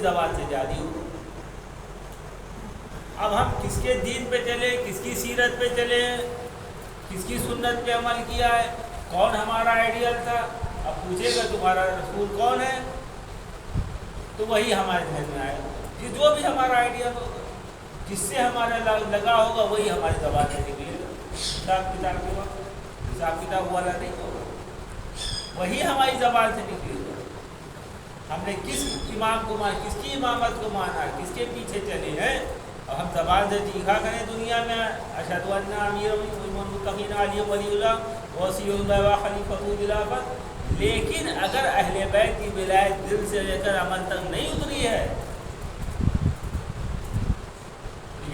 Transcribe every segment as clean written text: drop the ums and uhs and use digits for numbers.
زبان سے جاری ہو. اب ہم کس کے دین پہ چلے, کس کی سیرت پہ چلے, کس کی سنت پہ عمل کیا ہے, کون ہمارا آئیڈیل تھا. اب پوچھے گا تمہارا رسول کون ہے, تو وہی ہمارے ذہن میں آئے گا. جو بھی ہمارا آئیڈیل ہوگا, جس سے ہمارا لگا ہوگا, وہی ہماری زبان سے نکلے گا. حساب کتاب کے وقت حساب کتاب والا نہیں ہوگا, وہی ہماری زبان سے نکلے گا. ہم نے کس امام کو مانا, کس کی امامت کو مانا, کس کے پیچھے چلے ہیں. اب ہم زبان سے چیخا کریں دنیا میں اشہد ان امیر المتقین علی ولی اللہ وصی اللہ و خلیفۃ الخلافۃ, لیکن اگر اہل بیت کی ولایت دل سے لے کر عمل تک نہیں اتری ہے,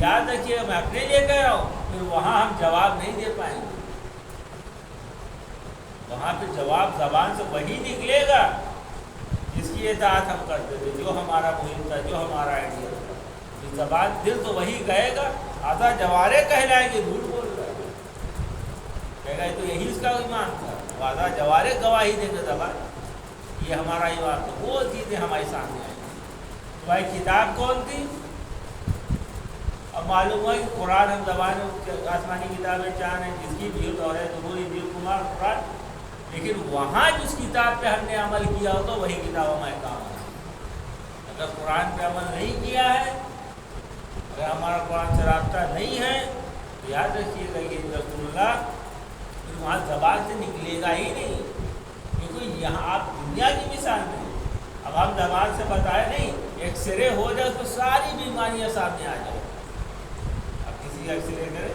یاد رکھیے میں اپنے لیے کہہ رہا ہوں, پھر وہاں ہم جواب نہیں دے پائیں گے. وہاں پہ جواب زبان سے وہی نکلے گا جس کی اطاعت ہم کرتے تھے, جو ہمارا مہم تھا, جو ہمارا آئیڈیا تھا. زبان دل تو وہی کہے گا, آدھا جوارے کہلائیں گے جھوٹ بول رہا ہے, کہے گا تو یہی اس کا ایمان تھا. آدھا جوارے گواہی دے گا زبان, یہ ہمارا ایمان تھا. وہ چیزیں ہمارے سامنے آئیں گی. تو بھائی کتاب کون تھی؟ اب معلوم ہوا کہ قرآن ہم زبان آسمانی کتابیں چار ہیں, جس کی بھی تو ہے زبور, انجیل, قرآن قرآن, لیکن وہاں جس کتاب پہ ہم نے عمل کیا ہو تو وہی کتاب ہمارے کام ہے. اگر قرآن پہ عمل نہیں کیا ہے, اگر ہمارا قرآن سے رابطہ نہیں ہے, تو یاد رکھیے گا کہ رسول اللہ پھر وہاں زبان سے نکلے گا ہی نہیں. کیونکہ یہاں آپ دنیا کی مثال میں, اب ہم زبان سے بتائے نہیں, ایکس رے ہو جائے تو ساری بیماریاں سامنے آ جائیں. اب کسی کا ایکس رے کرے,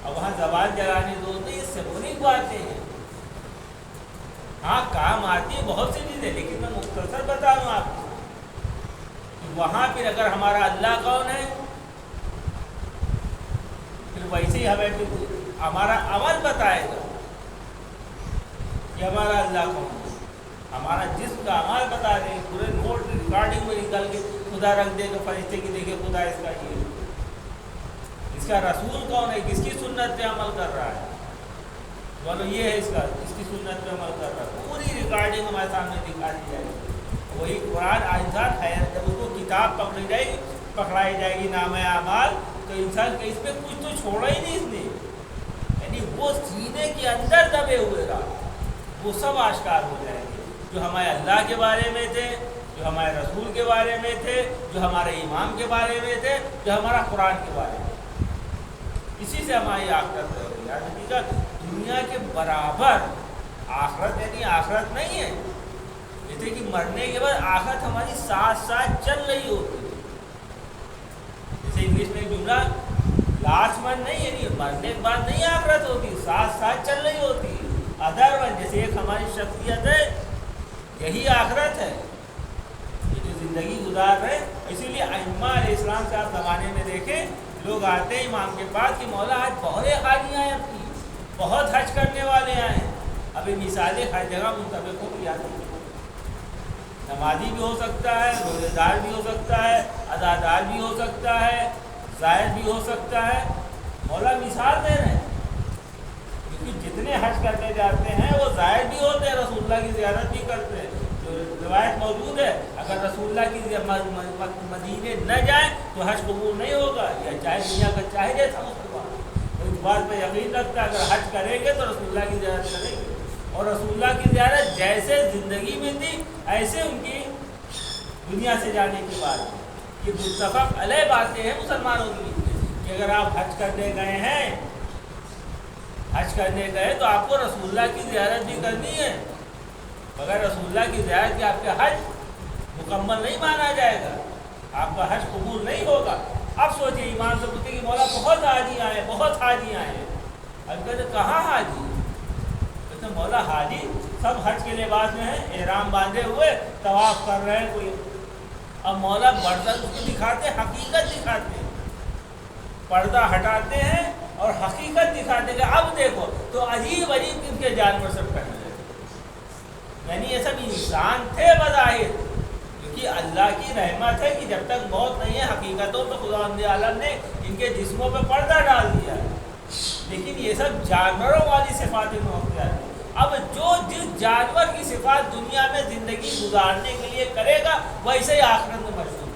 اب وہاں زبان جلانے دو تو یہ سبونی باتیں ہیں. ہاں کام آتی ہے بہت سی چیزیں, لیکن میں مختصر بتا رہا ہوں آپ کو. وہاں پھر اگر ہمارا اللہ کون ہے, پھر ویسے ہی ہمیں پھر ہمارا عمل بتائے گا کہ ہمارا اللہ کون ہے. ہمارا جسم کا عمل بتا دے, پورے نوٹ ریکارڈنگ میں نکل کے خدا رکھ دے گا فرشتے کی, دیکھے خدا اس کا یہ, اس کا رسول کون ہے, کس کی سنت پہ عمل کر رہا ہے, بولو یہ ہے اس کا, اس کی سنت پہ عمل کر رہا ہے. پوری ریکارڈنگ ہمارے سامنے دکھا دی جائے گی. وہی قرآن انسان ہے, جب اس کو کتاب پکڑائی جائے گی نامہ اعمال, تو انسان کہ اس پہ کچھ تو چھوڑا ہی نہیں اس نے, یعنی وہ سینے کے اندر دبے ہوئے رہا, وہ سب آشکار ہو جائیں گے. جو ہمارے اللہ کے بارے میں تھے, جو ہمارے رسول کے بارے میں تھے, جو ہمارے امام کے بارے میں تھے, جو ہمارا قرآن کے بارے میں, اسی سے ہماری آخرت ہے. یاد رکھیے گا, دنیا کے برابر آخرت, یعنی آخرت نہیں ہے جیسے کہ مرنے کے بعد آخرت ہماری ساتھ ساتھ چل رہی ہوتی ہے. جیسے انگلش میں ایک جملہ لاسٹ من نہیں, یعنی مرنے کے بعد نہیں آخرت ہوتی, ساتھ ساتھ چل رہی ہوتی ہے. ادر ون جیسے ایک ہماری شخصیت ہے, یہی آخرت ہے, یہ جو زندگی گزار رہے. اسی لیے ائمہ علیہ السلام سے آپ زمانے میں دیکھیں, لوگ آتے ہیں امام کے پاس کہ مولا آج بہت حاجی آئے, اب کی بہت حج کرنے والے آئے ہیں. ابھی مثالیں ہر جگہ منتخب ہو گیا, نمازی بھی ہو سکتا ہے, روزے دار بھی ہو سکتا ہے, ادادار بھی ہو سکتا ہے, زائد بھی ہو سکتا ہے. مولا مثال دے رہے ہیں, کیونکہ جتنے حج کرنے جاتے ہیں وہ زائد بھی ہوتے ہیں, رسول اللہ کی زیارت بھی کرتے ہیں. جو روایت موجود ہے, اگر رسول اللہ کی مدینے نہ جائیں تو حج قبول نہیں ہوگا, یا چاہے دنیا کا چاہے جیسا مسلمان, تو اس بات پہ یقین رکھتا ہے اگر حج کریں گے تو رسول اللہ کی زیارت کریں گے. اور رسول اللہ کی زیارت جیسے زندگی میں تھی ایسے ان کی دنیا سے جانے کی بات ہے. یہ متفق علیہ باتیں ہیں مسلمانوں کی کہ اگر آپ حج کرنے گئے ہیں, حج کرنے گئے تو آپ کو رسول اللہ کی زیارت بھی کرنی ہے. بغیر رسول اللہ کی زیارت کے آپ کا حج مکمل نہیں مانا جائے گا, آپ کا حج قبول نہیں ہوگا. اب سوچیں, ایمان سے پوچھیں کہ مولا بہت حاجی آئے, بہت حاجی آئے ہیں. اب کہتے کہاں حاجی؟ کہتے مولا حاجی سب حج کے لباس میں ہیں, احرام باندھے ہوئے طواف کر رہے ہیں کوئی. اب مولا برتن اس کو دکھاتے, حقیقت دکھاتے ہیں, پردہ ہٹاتے ہیں اور حقیقت دکھاتے ہیں. اب دیکھو تو عجیب عجیب ان کے جانور سب پہنے, یعنی یہ سب انسان تھے بظاہر, کیونکہ اللہ کی رحمت ہے کہ جب تک موت نہیں ہے حقیقتوں پہ خدا عالم نے ان کے جسموں پہ پردہ ڈال دیا ہے. لیکن یہ سب جانوروں والی صفات موت ہیں. اب جو جس جانور کی صفات دنیا میں زندگی گزارنے کے لیے کرے گا ویسے ہی آخرت میں مشہور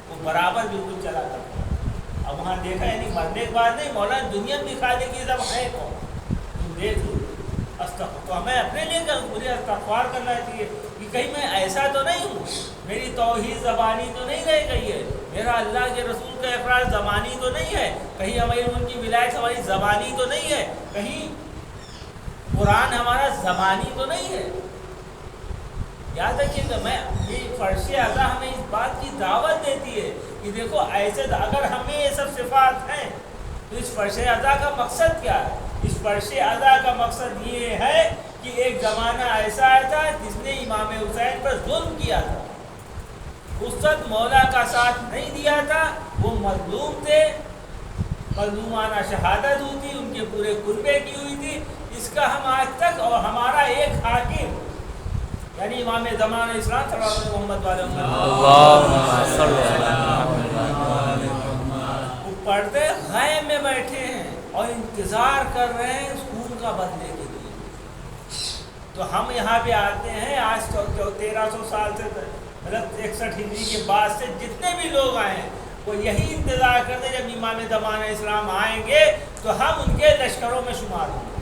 وہ برابر بالکل چلا کرتا ہے۔ اب وہاں دیکھا یعنی مرنے کے بعد نہیں، مولانا دنیا میں دکھا دے کہ سب ہے کون، تم دیکھ لو تو ہمیں اپنے لیے مجھے استغفار کرنا چاہیے کہ کہیں میں ایسا تو نہیں ہوں، میری توحید زبانی تو نہیں رہ گئی ہے، میرا اللہ کے رسول کا اقرار زبانی تو نہیں ہے، کہیں ہماری ان کی ولایت ہماری زبانی تو نہیں ہے، کہیں قرآن ہمارا زبانی تو نہیں ہے۔ یاد رکھیے کہ میں یہ فرش اعضا ہمیں اس بات کی دعوت دیتی ہے کہ دیکھو ایسے اگر ہمیں یہ سب صفات ہیں تو اس فرش اعضا کا مقصد کیا ہے؟ اس فرش اعضا کا مقصد یہ ہے کہ ایک زمانہ ایسا آیا تھا جس نے امام حسین پر ظلم کیا تھا، اس وقت مولا کا ساتھ نہیں دیا تھا، وہ مظلوم تھے، مظلومانہ شہادت ہوئی تھی، ان کے پورے قربے کی ہوئی تھی۔ اس کا ہم آج تک اور ہمارا ایک حاکم یعنی امام زمان اسلام صلی اللہ علیہ محمد وہ پردے غیب میں بیٹھے ہیں اور انتظار کر رہے ہیں اس خون کا بدلے کے لیے۔ تو ہم یہاں پہ آتے ہیں آج 1300 سال سے مطلب 61 ہجری کے بعد سے جتنے بھی لوگ آئے ہیں وہ یہی انتظار کرتے ہیں جب امام زمان اسلام آئیں گے تو ہم ان کے لشکروں میں شمار ہوں گے،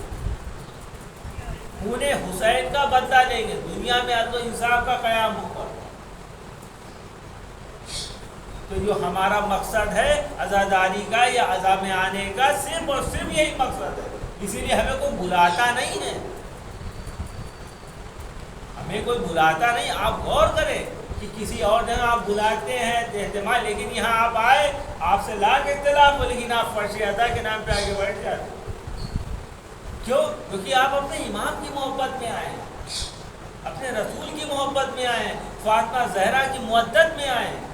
خون حسین کا بدلہ لیں گے، دنیا میں عدل و انصاف کا قیام ہوگا۔ تو جو ہمارا مقصد ہے عزاداری کا یا عزا میں آنے کا صرف اور صرف یہی مقصد ہے، اسی لیے ہمیں کوئی بلاتا نہیں ہے، ہمیں کوئی بلاتا نہیں۔ آپ غور کریں کہ کسی اور جگہ آپ بلاتے ہیں اہتمام، لیکن یہاں آپ آئے آپ سے لاکھ اختلاف ہو لیکن آپ فرش اعضا کے نام پہ آگے بیٹھ جاتے ہیں۔ کیوں؟ کیونکہ آپ اپنے امام کی محبت میں آئے ہیں، اپنے رسول کی محبت میں آئے ہیں، فاطمہ زہرا کی مودت میں آئے ہیں۔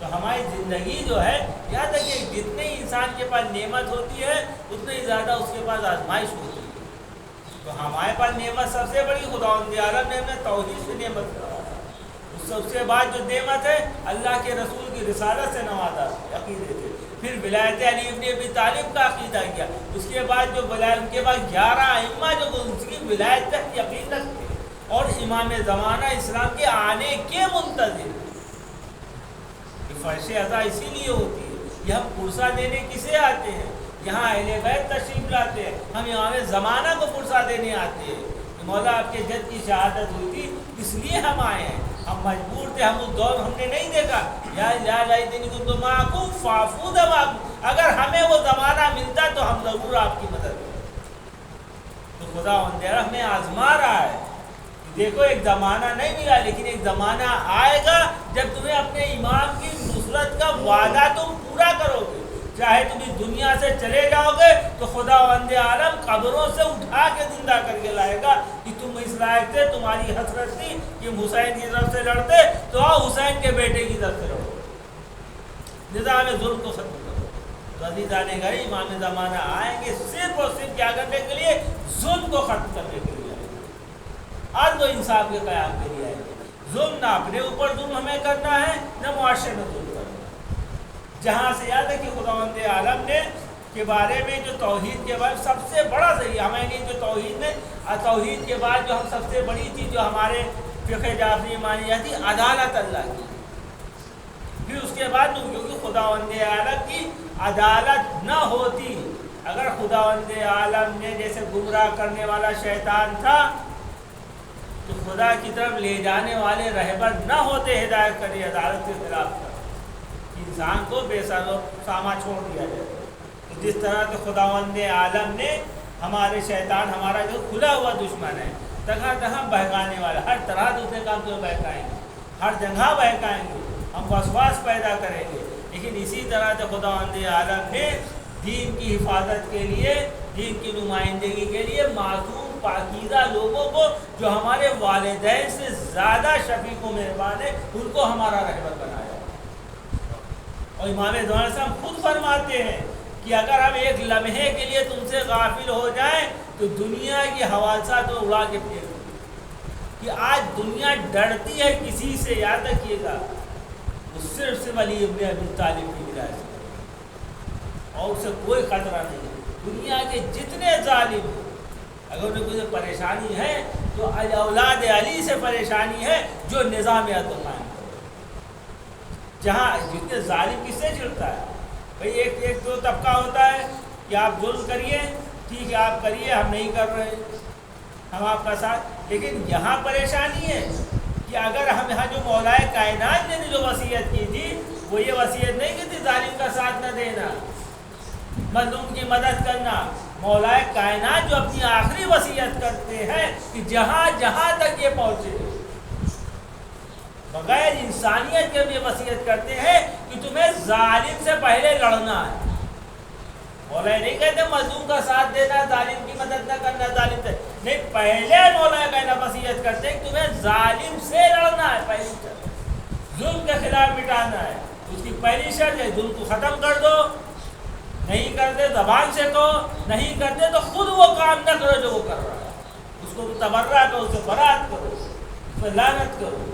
تو ہماری زندگی جو ہے یاد رکھیے جتنے انسان کے پاس نعمت ہوتی ہے اتنے ہی زیادہ اس کے پاس آزمائش ہوتی ہے۔ تو ہمارے پاس نعمت سب سے بڑی خداوند عالم نے ہمیں توحید سے نعمت کرا، اس سے بعد جو نعمت ہے اللہ کے رسول کی رسالت سے نوازا عقیدے سے، پھر ولایت علی ابن ابی طالب کا عقیدہ کیا، اس کے بعد جو ان کے بعد 11 ائمہ جو اس کی ولایت تک یقین رکھتے اور امام زمانہ اسلام کے آنے کے منتظر۔ فرش اعضا اسی لیے ہوتی ہے، یہ ہم پرسہ دینے کسے آتے ہیں؟ یہاں اہل بیت تشریف لاتے ہیں، ہم امام زمانہ کو پرسہ دینے آتے ہیں کہ مولا آپ کے جد کی شہادت ہوئی تھی اس لیے ہم آئے ہیں، ہم مجبور تھے، ہم اس دور ہم نے نہیں دیکھا یا معکوم فافود معکوم، اگر ہمیں وہ زمانہ ملتا تو ہم ضرور آپ کی مدد کرتے۔ تو خدا اندھیرا ہمیں آزما رہا ہے، دیکھو ایک زمانہ نہیں ملا لیکن ایک زمانہ آئے گا جب تمہیں اپنے امام کی نصرت کا وعدہ تم پورا کرو گے، چاہے تم اس دنیا سے چلے جاؤ گے تو خداوند عالم قبروں سے اٹھا کے زندہ کر کے لائے گا کہ تم اس لائق تھے، تمہاری حسرت تھی کہ حسین کی طرف سے لڑتے تو آؤ حسین کے بیٹے کی طرف سے لڑو، نظام ظلم کو ختم کرو۔ تو عزیزان گھر امام زمانہ آئیں گے صرف اور صرف کیا کرنے کے لیے؟ ظلم کو ختم کرنے کے لیے، عدل و انصاف کے قیام کے لیے آئے گے۔ ظلم نہ اپنے اوپر ظلم ہمیں کرنا ہے نہ معاشرے میں ظلم کرنا ہے۔ جہاں سے یاد ہے کہ خداوند عالم نے کے بارے میں جو توحید کے بارے سب سے بڑا ذریعہ ہمیں لیے جو توحید نے توحید کے بعد جو ہم سب سے بڑی چیز جو ہمارے فقہ جعفری مانی جاتی عدالت اللہ کی، پھر اس کے بعد کیونکہ خداوند عالم کی عدالت نہ ہوتی، اگر خداوند عالم نے جیسے گمراہ کرنے والا شیطان تھا تو خدا کی طرف لے جانے والے رہبر نہ ہوتے ہدایت کرے عدالت کے خلاف کر انسان کو بے سر و ساما چھوڑ دیا جائے۔ تو جس طرح سے خداوند عالم نے ہمارے شیطان ہمارا جو کھلا ہوا دشمن ہے جگہ جہاں بہکانے والا، ہر طرح دوسرے کام کو بہکائیں گے، ہر جگہ بہکائیں گے، ہم وسواس پیدا کریں گے، لیکن اسی طرح سے خداوند عالم نے دین کی حفاظت کے لیے، دین کی نمائندگی کے لیے معصوم پاکیزہ لوگوں کو جو ہمارے والدین سے زیادہ شفیق و مہربان ہے ان کو ہمارا رہبر بنایا۔ اور امام زمان صاحب خود فرماتے ہیں کہ اگر ہم ایک لمحے کے لیے تم سے غافل ہو جائیں تو دنیا کی حوادثات کو اڑا کے پھینک دیں، کہ آج دنیا ڈرتی ہے کسی سے، یاد رکھیے گا وہ صرف علی ابن ابی طالب کی وجہ سے، اور اسے کوئی خطرہ نہیں ہے۔ دنیا کے جتنے ظالم اگر انہیں کوئی پریشانی ہے تو اولاد علی سے پریشانی ہے جو نظام عدل قائم کرے. جہاں جتنے ظالم کس سے چڑھتا ہے بھئی، ایک دو طبقہ ہوتا ہے کہ آپ ظلم کریے، ٹھیک ہے آپ کریے، ہم نہیں کر رہے، ہم آپ کا ساتھ. لیکن یہاں پریشانی ہے کہ اگر ہم یہاں جو مولائے کائنات نے جو وصیت کی تھی وہ یہ وصیت نہیں کی تھی ظالم کا ساتھ نہ دینا، مظلوم کی مدد کرنا. مولائے کائنات جو اپنی آخری وصیت کرتے ہیں کہ جہاں جہاں تک یہ پہنچے، بغیر انسانیت کے بھی وصیت کرتے ہیں کہ تمہیں ظالم سے پہلے لڑنا ہے. مولا نہیں کہتے مظلوم کا ساتھ دینا، ظالم کی مدد نہ کرنا، ظالم سے نہیں، پہلے مولا کہنا وصیت کرتے ہیں کہ تمہیں ظالم سے لڑنا ہے. پہلی شرط ظلم کے خلاف مٹانا ہے، اس کی پہلی شرط ہے ظلم کو ختم کر دو. نہیں کرتے زبان سے کہو، نہیں کرتے تو خود وہ کام نہ کرو جو وہ کر رہا ہے، اس کو تبرہ کرو، اس سے برات کرو، اس پہ لعنت کرو.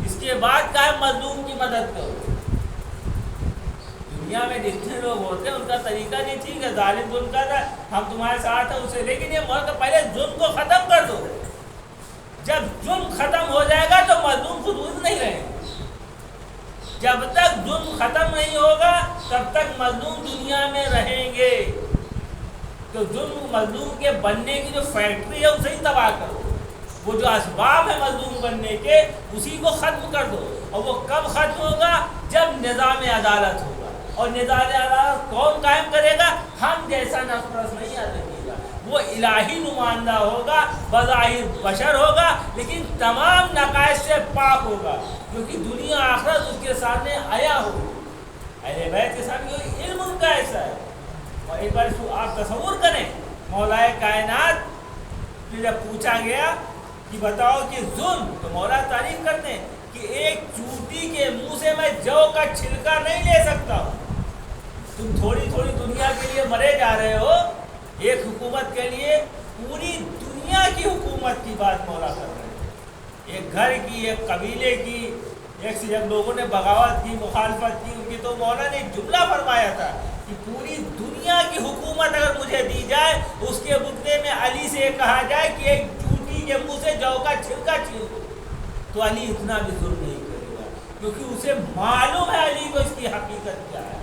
اس کے بعد کہا ہے مظلوم کی مدد کرو. دنیا میں جتنے لوگ ہوتے ہیں ان کا طریقہ نہیں ٹھیک ہے، ظالم ظلم کر رہا ہے ہم تمہارے ساتھ ہیں اسے، لیکن یہ مرد پہلے ظلم کو ختم کر دو. جب ظلم ختم ہو جائے گا تو مظلوم خود نہیں رہے گا. جب تک ظلم ختم نہیں ہوگا تب تک مظلوم دنیا میں رہیں گے. تو ظلم مظلوم کے بننے کی جو فیکٹری ہے اسے ہی تباہ کرو. وہ جو اسباب ہے مظلوم بننے کے اسی کو ختم کر دو. اور وہ کب ختم ہوگا؟ جب نظام عدالت ہوگا. اور نظام عدالت کون قائم کرے گا؟ ہم جیسا نفس پرست نہیں آدمی گا، وہ الہی نمائندہ ہوگا، بظاہر بشر ہوگا لیکن تمام نقائص سے پاک ہوگا، کیونکہ دنیا آخرت اس کے سامنے آیا ہوگی. اہل بیت کے سامنے علم ان کا ایسا ہے. اور ایک بار آپ تصور کریں، مولائے کائنات سے جب پوچھا گیا کہ بتاؤ کہ ظلم، تو مولا تعریف کرتے ہیں کہ ایک چونٹی کے منہ سے میں جو کا چھلکا نہیں لے سکتا ہوں. تم تھوڑی تھوڑی دنیا کے لیے مرے جا رہے ہو، ایک حکومت کے لیے پوری دنیا کی حکومت کی بات مولا کر رہے ہیں. ایک گھر کی، ایک قبیلے کی، ایک سے جب لوگوں نے بغاوت کی، مخالفت کی ان کی، تو مولا نے ایک جملہ فرمایا تھا کہ پوری دنیا کی حکومت اگر مجھے دی جائے، اس کے بدلے میں علی سے کہا جائے کہ ایک چونٹی کے منہ سے جو کا چھلکا چھین دو، تو علی اتنا بھی ظلم نہیں کرے گا، کیونکہ اسے معلوم ہے علی کو اس کی حقیقت کیا ہے.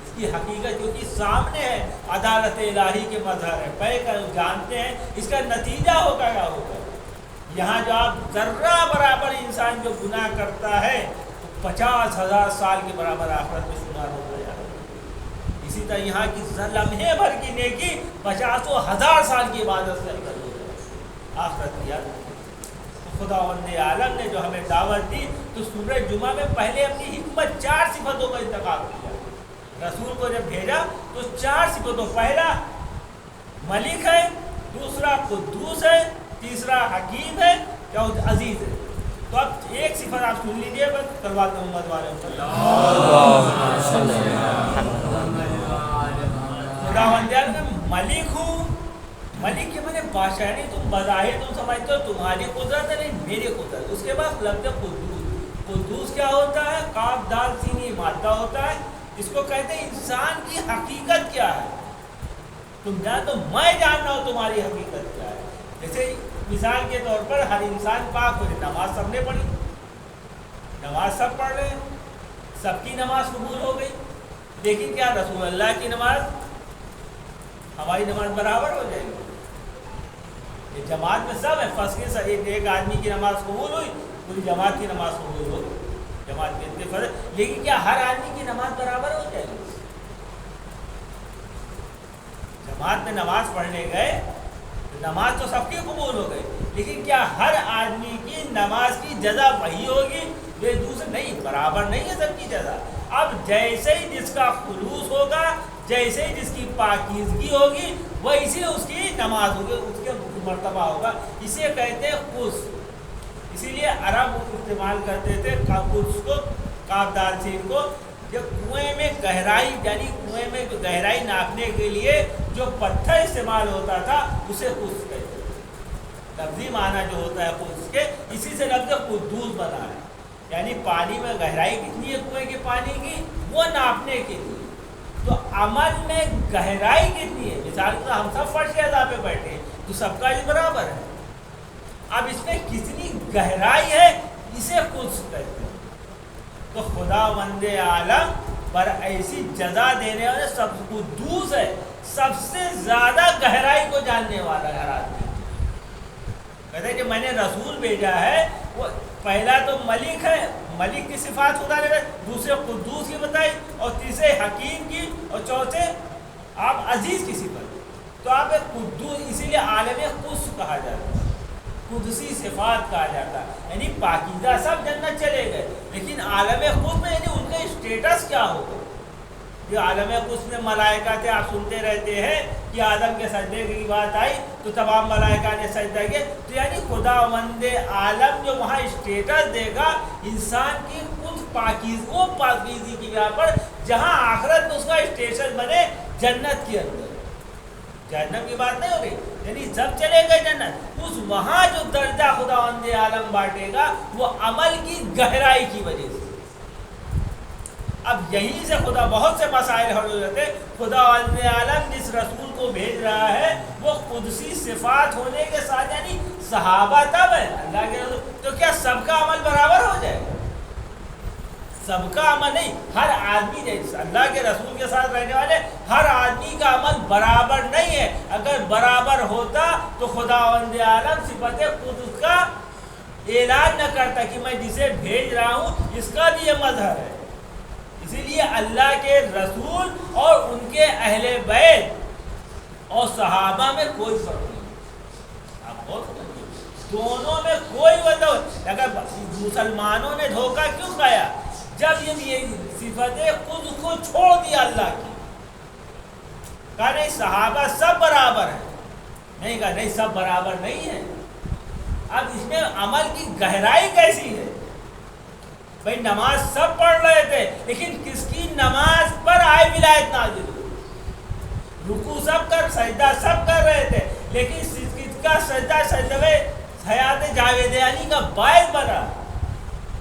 اس کی حقیقت جو کہ سامنے ہے، عدالت الہی کے مظہر ہے، پہ کر جانتے ہیں اس کا نتیجہ ہوگا کیا ہوگا. یہاں جو آپ ذرہ برابر انسان جو گناہ کرتا ہے 50,000 سال کے برابر آخرت میں شمار ہو جائے گا. اسی طرح یہاں کی لمحے بھر کی نیکی 50,000 سال کی عبادت سے افضل ہو جائے آخرت کی یاد. خداوند عالم نے جو ہمیں دعوت دی تو سورہ جمعہ میں پہلے اپنی حکمت 4 صفتوں کا انتخاب کیا. رسول کو جب بھیجا تو 4 صفتوں، پہلا ملک ہے، دوسرا قدوس ہے، تیسرا حکیم ہے، چوتھا عزیز ہے. تو اب ایک صفت آپ سن لیجئے، بس کرواتے ہیں محمد والے خداوند عالم میں ملک ہوں. ملک کے معنی بادشاہ نہیں، تم بظاہر تم سمجھتے ہو تمہاری قدرت ہے، نہیں میری قدرت. اس کے بعد لفظ قدوس. قدوس کیا ہوتا ہے؟ قاف دال سین مادہ ہوتا ہے. اس کو کہتے ہیں انسان کی حقیقت کیا ہے. تم جان تو میں جاننا ہوں تمہاری حقیقت کیا ہے. جیسے مثال کے طور پر ہر انسان پاک ہو جائے. نماز سب نے پڑھی، نماز سب پڑھ رہے ہیں، سب کی نماز قبول ہو گئی، لیکن کیا رسول اللہ کی نماز ہماری نماز برابر ہو جائے گی؟ یہ جماعت میں سب ہے، فرض کے ساتھ ایک آدمی کی نماز قبول ہوئی، پوری جماعت کی نماز قبول ہو گئی، جماعت کے اتفاق. لیکن کیا ہر آدمی کی نماز برابر ہو جائے گی؟ جماعت میں نماز پڑھنے گئے تو نماز تو سب کی قبول ہو گئی، لیکن کیا ہر آدمی کی نماز کی جزا وہی ہوگی؟ یہ دوسرے نہیں، برابر نہیں ہے سب کی جزا. اب جیسے ہی جس کا خلوص ہوگا، جیسے ہی جس کی پاکیزگی ہوگی، ویسے اس کی نماز ہوگی، اس کے مرتبہ ہوگا. اسے کہتے ہیں قدس. اسی لیے عرب استعمال کرتے تھے قدس کو، قاف دال سین کو. جب کنویں میں گہرائی، یعنی کنویں میں گہرائی ناپنے کے لیے جو پتھر استعمال ہوتا تھا اسے قدس کہتے ہیں. لفظی معنی جو ہوتا ہے قدس کے، اسی سے لفظ قدوس بنا ہے، یعنی پانی میں گہرائی کتنی ہے کنویں کے پانی کی، وہ ناپنے کے لیے. تو عمل میں گہرائی کتنی ہے؟ مثال کے ہم سب فرش ادا پہ بیٹھے ہیں تو سب کا یہ برابر ہے. اب اس میں کتنی گہرائی ہے اسے قدس کہتے ہیں. تو خداوند عالم پر ایسی جزا دینے والے سب قدوس ہے، سب سے زیادہ گہرائی کو جاننے والا ہر آدمی. کہتے ہیں کہ میں نے رسول بھیجا ہے، وہ پہلا تو ملک ہے، ملک کی صفات خدا نے بتائی، دوسرے قدوس کی بتائی، اور تیسرے حکیم کی، اور چوتھے آپ عزیز کی صفت. تو آپ ایک قدوس، اسی لیے عالم قدس کہا جاتا ہے، قدسی صفات کہا جاتا ہے. یعنی پاکیزہ سب جنت چلے گئے، لیکن عالم قدس میں یعنی ان کا اسٹیٹس کیا ہوگا. جو عالم قدس میں ملائکہ تھے، آپ سنتے رہتے ہیں کہ آدم کے سجدے کی بات آئی تو تمام ملائکہ نے سجدہ کیا. تو یعنی خداوند عالم جو وہاں اسٹیٹس دے گا انسان کی خود وہ پاکیزگی کی بنا پر، جہاں آخرت میں اس کا اسٹیٹس بنے جنت کے اندر. جہنم کی بات نہیں ہو رہی، یعنی سب چلے گئے جنت، اس وہاں جو درجہ خداوند عالم بانٹے گا وہ عمل کی گہرائی کی وجہ سے. اب یہیں سے خدا بہت سے مسائل حل ہو جاتے. خداوند عالم جس رسول کو بھیج رہا ہے وہ قدسی صفات ہونے کے ساتھ، یعنی صحابہ تب ہے اللہ کے رسول، تو کیا سب کا عمل برابر ہو جائے گا؟ سب کا عمل نہیں، ہر آدمی اللہ کے رسول کے ساتھ رہنے والے ہر آدمی کا عمل برابر نہیں ہے. اگر برابر ہوتا تو خداوند عالم صفت قدس کا اعلان نہ کرتا کہ میں جسے بھیج رہا ہوں اس کا بھی یہ مظہر ہے. اسی لیے اللہ کے رسول اور ان کے اہل بیت اور صحابہ میں کوئی فرق نہیں. آپ بہت دونوں میں کوئی وجہ. اگر مسلمانوں نے دھوکہ کیوں کھایا؟ جب یہ صفت خود کو چھوڑ دیا اللہ کی، کہا نہیں صحابہ سب برابر ہیں، نہیں کہا نہیں سب برابر نہیں ہیں. اب اس میں عمل کی گہرائی کیسی ہے؟ بھائی نماز سب پڑھ رہے تھے لیکن کس کی نماز پر آئے ولایت نازل ہوئی. رکوع سب کر، سجدہ سب کر رہے تھے لیکن کس کا سجدہ سجدہ حیات جاویدانی کا باعث بنا.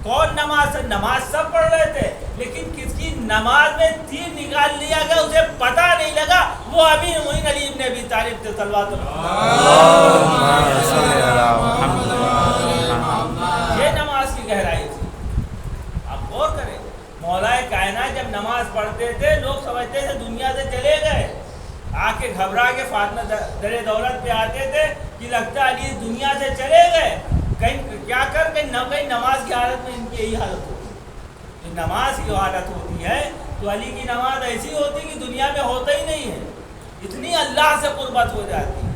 کون نماز سب پڑھ رہے تھے لیکن کس کی نماز میں تیر نکال لیا گیا اسے پتہ نہیں لگا، وہ امیر المؤمنین علی بن ابی طالب تھے صلوات اللہ. یہ نماز کی گہرائی تھی. آپ غور کریں، مولا کائنات جب نماز پڑھتے تھے لوگ سمجھتے تھے دنیا سے چلے گئے، آ کے گھبرا کے فاطمہ در دولت پہ آتے تھے کہ لگتا علی دنیا سے چلے گئے. کہیں کیا کر کہیں نماز کی حالت میں ان کی یہی حالت ہوتی ہے. نماز کی حالت ہوتی ہے تو علی کی نماز ایسی ہوتی کہ دنیا میں ہوتا ہی نہیں ہے، اتنی اللہ سے قربت ہو جاتی ہے.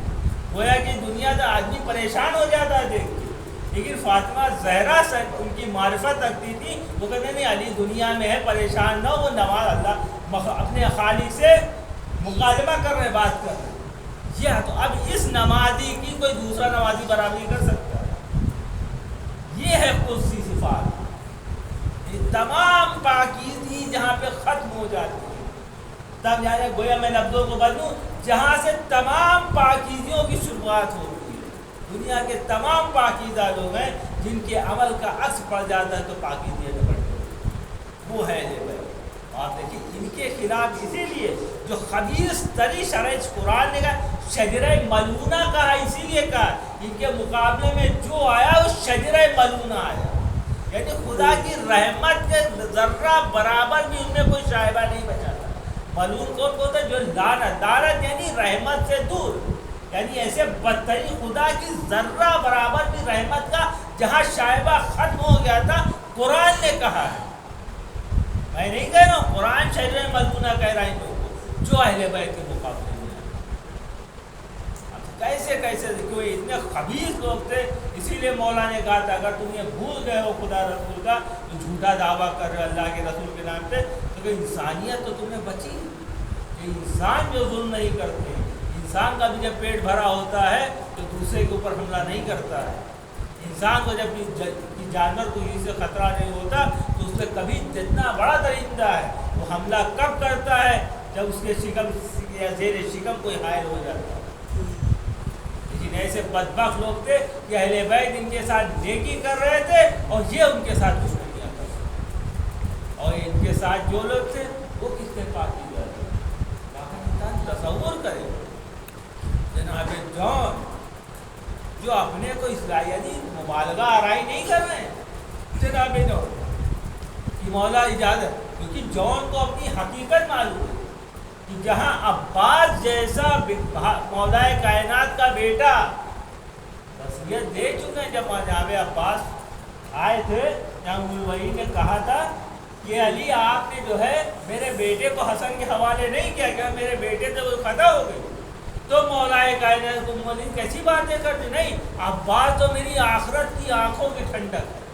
گویا کہ دنیا سے آدمی پریشان ہو جاتا ہے دیکھ کے. لیکن فاطمہ زہرا سے ان کی معرفت رکھتی تھی، وہ کہتے نہیں علی دنیا میں ہے پریشان نہ ہو، وہ نماز اللہ اپنے خالق سے مکالمہ کر رہے، بات کر رہے. یہ تو اب اس نمازی کی کوئی دوسرا نمازی برابری کر سکتا ہے؟ یہ ہے قدسی صفات. تمام پاکیزگی جہاں پہ ختم ہو جاتی ہے، تب جانے گویا میں لفظوں کو بدلوں، جہاں سے تمام پاکیزیوں کی شروعات ہوتی ہے. دنیا کے تمام پاکیزہ لوگ ہیں جن کے عمل کا عکس پڑ جاتا ہے تو پاکیزیت میں پڑتے ہیں، وہ ہے یہ بھائی. آپ دیکھیں ان کے خلاف اسی لیے جو خبیث تری شرع قرآن نے کہا شجرہ ملعونہ کہا، اسی لیے کہا ان کے مقابلے میں جو آیا وہ شجرہ ملعونہ آیا. یعنی خدا کی رحمت کے ذرہ برابر بھی ان میں کوئی شائبہ نہیں بچا تھا. ملعون کون ہوتا ہے؟ جو لعنت یعنی رحمت سے دور، یعنی ایسے بدترین خدا کی ذرہ برابر بھی رحمت کا جہاں شائبہ ختم ہو گیا تھا قرآن نے کہا ہے. میں نہیں کہہ رہا ہوں، قرآن شجرہ ملعونہ کہہ رہا ہے ان لوگوں کو جو اہل بیت کے مقابلے میں. اب کیسے کیوں اتنے خبیث لوگ تھے. اسی لیے مولا نے کہا تھا اگر تم یہ بھول گئے ہو خدا رسول کا تو جھوٹا دعویٰ کر رہے اللہ کے رسول کے نام پہ، تو کہ انسانیت تو تمہیں بچی. کہ انسان جو ظلم نہیں کرتے، انسان کا بھی جب پیٹ بھرا ہوتا ہے تو دوسرے کے اوپر حملہ نہیں کرتا ہے. انسان کو جب جانور کو کسی سے خطرہ نہیں ہوتا تو اس پہ کبھی جتنا بڑا درندہ ہے وہ حملہ کب کرتا ہے؟ جب اس کے شکم یا زیر شکم کوئی حائل ہو جاتا ہے. لیکن ایسے بدبخت لوگ تھے کہ اہل بیت ان کے ساتھ نیکی کر رہے تھے اور یہ ان کے ساتھ دشمنیاں کر رہے تھے. اور ان کے ساتھ جو لوگ تھے وہ کس نے پاکیزہ تھے. تصور کریں جناب جون جو اپنے کو اسرائیلی مبالغہ آرائی نہیں کر رہے ہیں جناب جون کہ مولا اجازت، کیونکہ جون کو اپنی حقیقت معلوم ہے کہ جہاں عباس جیسا مولا کائنات کا بیٹا وصیت دے چکے ہیں، جب جناب عباس آئے تھے جہاں مولوی نے کہا تھا کہ علی آپ نے جو ہے میرے بیٹے کو حسن کے حوالے نہیں کیا کہ میرے بیٹے سے وہ خطا ہو گئی، تو مولا کائنات کو مولوی کیسی باتیں کرتے، نہیں عباس تو میری آخرت کی آنکھوں کی ٹھنڈک ہے،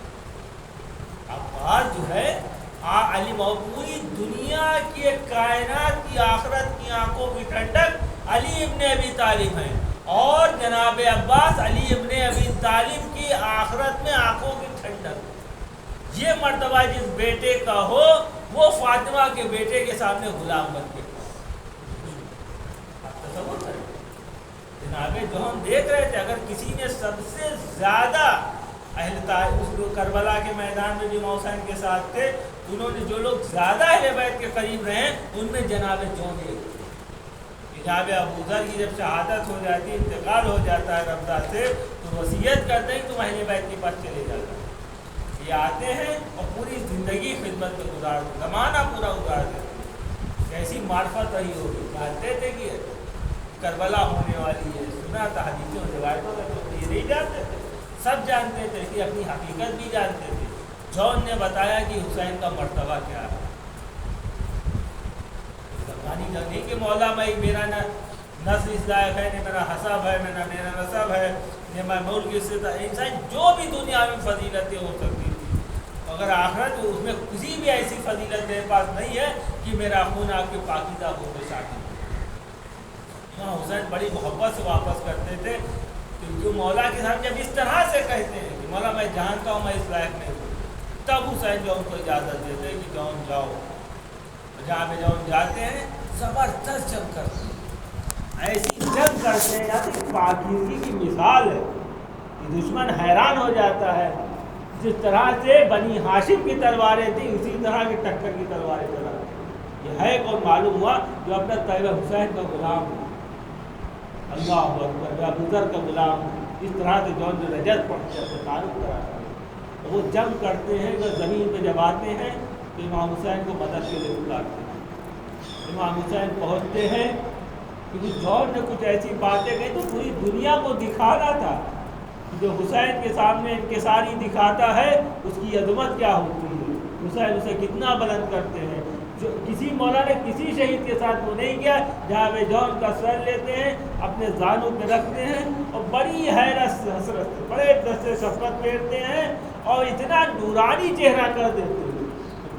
عباس جو ہے علی پوری دنیا کی کائنات کی آخرت کی آنکھوں کی ٹھنڈک علی ابن ابی طالب ہیں، اور جناب عباس علی ابن ابی طالب کی آخرت میں آنکھوں کی ٹھنڈک، یہ مرتبہ جس بیٹے کا ہو وہ فاطمہ کے بیٹے کے سامنے غلام بن کے آپ تصور کریں جناب جو ہم دیکھ رہے تھے، اگر کسی نے سب سے زیادہ اس کربلا کے میدان میں بھی حسین کے ساتھ تھے، انہوں نے جو لوگ زیادہ اہل بیت کے قریب رہے ان میں جناب جون ایک، جناب ابو ذر کی جب شہادت ہو جاتی ہے، انتقال ہو جاتا ہے رمضان سے، تو وصیت کرتے ہیں تم اہل بیت کے پاس چلے جاتا ہے، یہ آتے ہیں اور پوری زندگی خدمت میں گزار دیں، زمانہ پورا گزار دیتے، کیسی معرفت رہی ہوگی، جانتے تھے کہ کربلا ہونے والی ہے، سنا تھا حدیثوں روایتوں میں، تو یہ نہیں جانتے تھے، سب جانتے تھے کہ اپنی حقیقت بھی جانتے تھے، جون نے بتایا کہ حسین کا مرتبہ کیا ہے، زبانی جان نہیں کہ مولا میں میرا نسل اس لائق ہے، میرا حسب ہے، میرا نسب ہے، میں ملک سے تھا، انسان جو بھی دنیا میں فضیلتیں ہو سکتی تھی، اگر آخرت اس میں کسی بھی ایسی فضیلت میرے پاس نہیں ہے کہ میرا خون آپ کے پاکیزہ خون میں شامل ہے۔ حسین بڑی محبت سے واپس کرتے تھے، کیونکہ مولا کے ساتھ جب اس طرح سے کہتے ہیں کہ مولا میں جانتا ہوں میں اس لائق نہیں ہوں، تب حسین جو ان کو اجازت دیتے ہیں کہ جون جاؤ، جہاں پہ جون جاتے ہیں زبردست جنگ کرتے ہیں، ایسی جنگ کرتے ہیں یعنی پاکیزگی کی مثال ہے کہ دشمن حیران ہو جاتا ہے، جس طرح سے بنی ہاشم کی تلواریں تھیں اسی طرح کی ٹکر کی تلواریں چلاتے، یہ ہے کون معلوم ہوا جو اپنا طیبہ حسین کا غلام ہو، اللہ اکبر، ابو ذر کا غلام، اس طرح سے جون جو رجت پڑھتے ہیں تعارف کراتا ہے، وہ جنگ کرتے ہیں، جو زمین پہ جب آتے ہیں تو امام حسین کو مدد کے لیے بلاتے ہیں، امام حسین پہنچتے ہیں، کیونکہ جون نے کچھ ایسی باتیں کہی تو پوری دنیا کو دکھانا تھا، جو حسین کے سامنے انکساری دکھاتا ہے اس کی عظمت کیا ہوتی ہے، حسین اسے کتنا بلند کرتے ہیں، جو کسی مولا نے کسی شہید کے ساتھ وہ نہیں کیا، جہاں وہ جون کا سر لیتے ہیں اپنے زانوں پہ رکھتے ہیں اور بڑی حیرت حسرت سے بڑے دستے شفقت پھیرتے ہیں اور اتنا نورانی چہرہ کر دیتے ہیں،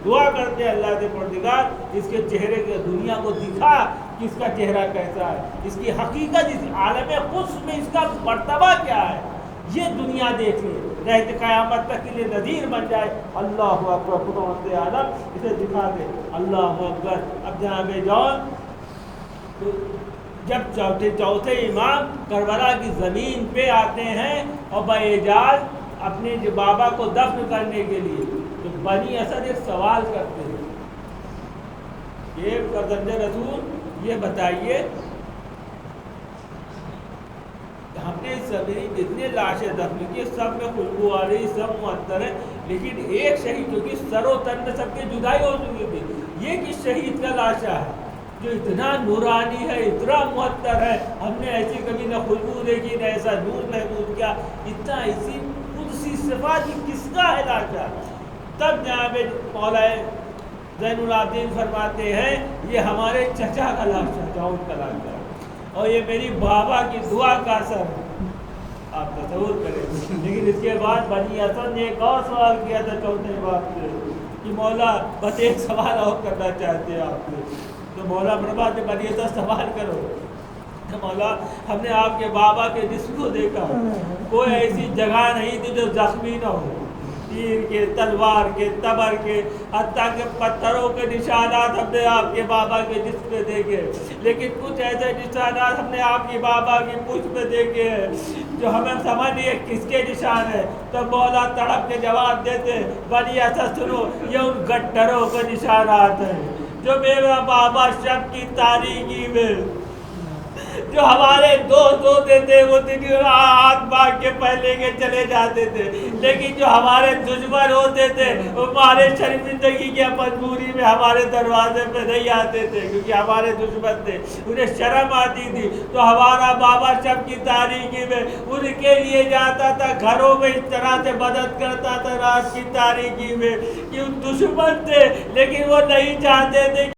دعا کرتے ہیں اللہ سے پروردگار اس کے چہرے کے دنیا کو دکھا کہ اس کا چہرہ کیسا ہے، اس کی حقیقت، اس عالم قدس میں اس کا مرتبہ کیا ہے، یہ دنیا دیکھ لے، رہتے قیامت تک کے لیے نذیر بن جائے، اللہ اکبر، خداوند عالم اسے دکھا دے، اللہ اکبر۔ اب جناب جون جب چوتھے امام کربلا کی زمین پہ آتے ہیں اور باعجاز اپنے بابا کو دفن کرنے کے لیے، تو بنی اسد ایک سوال کرتے ہیں، یہ فرزند رسول یہ بتائیے ہم نے جتنے لاشیں دفن کی سب میں خوشبو آ رہی، سب معطر ہے، لیکن ایک شہید جو کہ سر و تن میں سب کی جدائی ہو چکی تھی، یہ کس شہید کا لاشا ہے جو اتنا نورانی ہے، اتنا معطر ہے، ہم نے ایسی کبھی نہ خوشبو دیکھی نہ ایسا نور محمود کیا، اتنا ایسی قدسی صفات کس کا ہے لاشا؟ تب جناب مولا زین العابدین فرماتے ہیں یہ ہمارے چچا کا لاشا، جون کا لاشا، اور یہ میری بابا کی دعا کا اثر ہے، آپ تصور کریں۔ لیکن اس کے بعد بنی اسد نے ایک اور سوال کیا تھا چوتھے بات سے کہ مولا بس ایک سوال اور کرنا چاہتے ہیں آپ سے، تو مولا فرماتے بنی اسد سوال کرو، کہ مولا ہم نے آپ کے بابا کے جسم کو دیکھا، کوئی ایسی جگہ نہیں تھی جو زخمی نہ ہو، تیر کے، تلوار کے، تبر کے، حتیٰ کہ پتھروں کے نشانات ہم نے آپ کے بابا کے جسم پہ دیکھے، لیکن کچھ ایسے نشانات ہم نے آپ کی بابا کی پوچھ پہ دیکھے ہیں جو ہمیں سمجھ نہیں ہے کس کے نشان ہے، تو مولا تڑپ کے جواب دیتے بنی اسد سنو یہ ان گٹروں کے نشانات ہیں جو میرا بابا شب کی تاریکی میں جو ہمارے دوست ہوتے تھے وہ ہاتھ مانگ کے پہلے کے چلے جاتے تھے، لیکن جو ہمارے دشمن ہوتے تھے وہ ہمارے شرمندگی کی مجبوری میں ہمارے دروازے پہ نہیں آتے تھے، کیونکہ ہمارے دشمن تھے، انہیں شرم آتی تھی تو ہمارا بابا شب کی تاریکی میں ان کے لیے جاتا تھا، گھروں میں اس طرح سے مدد کرتا تھا رات کی تاریکی میں کہ ان دشمن تھے لیکن وہ نہیں چاہتے تھے